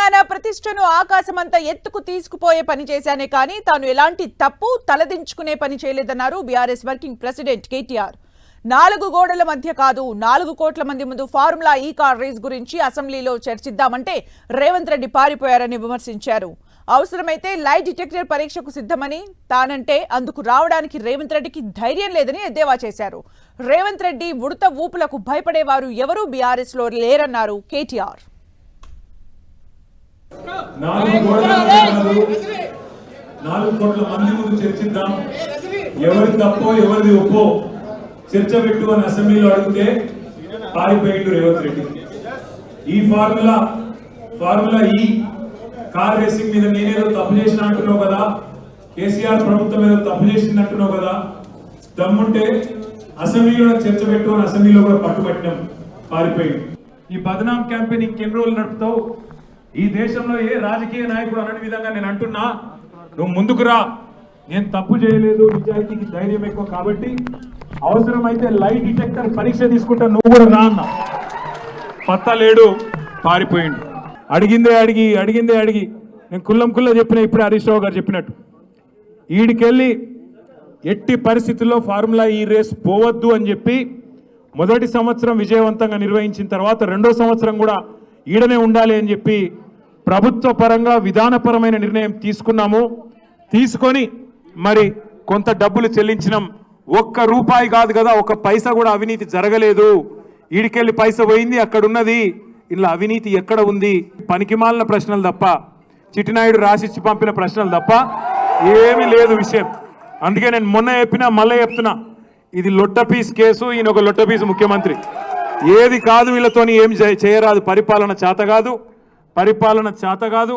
తెలంగాణ ప్రతిష్టను ఆకాశమంతా ఎత్తుకు తీసుకుపోయే పని చేశానే కానీ తాను ఎలాంటి తప్పు తలదించుకునే పని చేయలేదన్నారు బీఆర్ఎస్ వర్కింగ్ ప్రెసిడెంట్ కేటీఆర్. 4 గోడల మధ్య కాదు 4 కోట్ల మంది ముందు ఫార్ములా ఈ కార్ రేస్ గురించి అసెంబ్లీలో చర్చిద్దామంటే రేవంత్ రెడ్డి పారిపోయారని విమర్శించారు. అవసరమైతే లై డిటెక్టర్ పరీక్షకు సిద్ధమని, తానంటే అందుకు రావడానికి రేవంత్ రెడ్డికి ధైర్యం లేదని ఎద్దేవా చేశారు. రేవంత్ రెడ్డి ఉడత ఊపులకు భయపడేవారు ఎవరూ బీఆర్ఎస్ లో లేరన్నారు కేటీఆర్. 4 కోట్ల మంది ముందు చర్చిద్దాం, ఎవరి తప్పో ఎవరిది ఒప్పో చర్చ పెట్టు అని అసెంబ్లీలో అడిగితే పారిపోయిండు రేవంత్ రెడ్డి. ఈ ఫార్ములా ఈ కార్ రేసింగ్ మీద నేనేదో తప్పు చేసిన అంటున్నావు కదా, కేసీఆర్ ప్రభుత్వం ఏదో తప్పు చేసిందంటున్నావు కదా, దమ్ముంటే అసెంబ్లీలో చర్చ పెట్టు అని అసెంబ్లీలో కూడా పట్టుబట్టినాం, పారిపోయిండు. ఈ బదనాం క్యాంపెయిన్ ఇంకెన్ని రోజులు నడుపుతావు? ఈ దేశంలో ఏ రాజకీయ నాయకుడు అనే విధంగా నేను అంటున్నా, నువ్వు ముందుకు రా, నేను తప్పు చేయలేదు, నిజాయితీకి ధైర్యం ఎక్కువ కాబట్టి అవసరమైతే లై డిటెక్టర్ పరీక్ష తీసుకుంటా, నువ్వు కూడా రా అన్నా. పత్తా లేడు, పారిపోయిండు. అడిగిందే అడిగి నేను కుల్లా చెప్పిన, ఇప్పుడు హరీష్ రావు గారు చెప్పినట్టు ఈడికెళ్ళి ఎట్టి పరిస్థితుల్లో ఫార్ములా ఈ రేస్ పోవద్దు అని చెప్పి మొదటి సంవత్సరం విజయవంతంగా నిర్వహించిన తర్వాత 2వ సంవత్సరం కూడా ఈడనే ఉండాలి అని చెప్పి ప్రభుత్వ పరంగా విధానపరమైన నిర్ణయం తీసుకొని మరి కొంత డబ్బులు చెల్లించినాం. 1 రూపాయి కాదు కదా, 1 పైసా కూడా అవినీతి జరగలేదు. ఈడికెళ్ళి పైసా పోయింది, అక్కడ ఉన్నది. ఇలా అవినీతి ఎక్కడ ఉంది? పనికిమాలిన ప్రశ్నలు తప్ప, చిట్టినాయుడు రాసిచ్చి పంపిన ప్రశ్నలు తప్ప ఏమీ లేదు విషయం. అందుకే నేను మొన్న చెప్పినా మళ్ళీ చెప్తున్నా, ఇది లొట్టపీస్ కేసు, ఈయన ఒక లొట్టపీస్ ముఖ్యమంత్రి. ఏది కాదు, వీళ్ళతోని ఏం చేయరాదు. పరిపాలన చేత కాదు,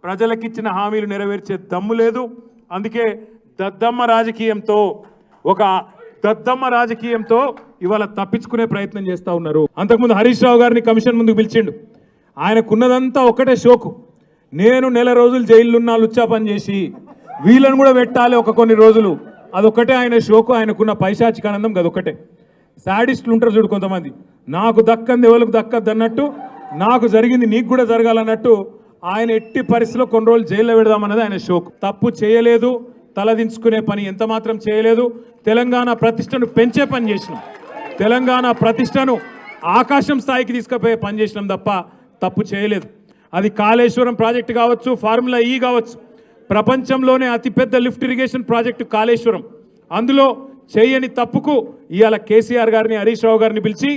ప్రజలకిచ్చిన హామీలు నెరవేర్చే దమ్ము లేదు. అందుకే దద్దమ్మ రాజకీయంతో ఇవాళ తప్పించుకునే ప్రయత్నం చేస్తూ ఉన్నారు. అంతకుముందు హరీష్ రావు గారిని కమిషన్ ముందుకు పిలిచిండు. ఆయనకున్నదంతా ఒకటే షోకు, నేను నెల రోజులు జైలున్నా లుచ్చా పని చేసి వీళ్ళని కూడా పెట్టాలి కొన్ని రోజులు. అదొక్కటే ఆయన షోకు, ఆయనకున్న పైశాచిక ఆనందం అదొక్కటే. సాడిస్టులు ఉంటారు చూడు కొంతమంది, నాకు దక్కంది ఎవరికి దక్కద్దు అన్నట్టు, నాకు జరిగింది నీకు కూడా జరగాలన్నట్టు ఆయన ఎట్టి పరిస్థితిలో కొన్ని రోజులు జైల్లో పెడదామన్నది ఆయన షోకు. తప్పు చేయలేదు, తలదించుకునే పని ఎంత మాత్రం చేయలేదు. తెలంగాణ ప్రతిష్టను పెంచే పని చేసినాం, తెలంగాణ ప్రతిష్టను ఆకాశం స్థాయికి తీసుకుపోయే పని చేసినాం తప్ప తప్పు చేయలేదు. అది కాళేశ్వరం ప్రాజెక్టు కావచ్చు, ఫార్ములా ఈ కావచ్చు, ప్రపంచంలోనే అతిపెద్ద లిఫ్ట్ ఇరిగేషన్ ప్రాజెక్టు కాళేశ్వరం. అందులో చేయని తప్పుకు ఇవాళ కేసీఆర్ గారిని, హరీష్ రావు గారిని పిలిచి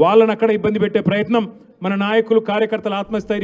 వాళ్ళని అక్కడ ఇబ్బంది పెట్టే ప్రయత్నం మన నాయకులు, కార్యకర్తల ఆత్మస్థైర్యం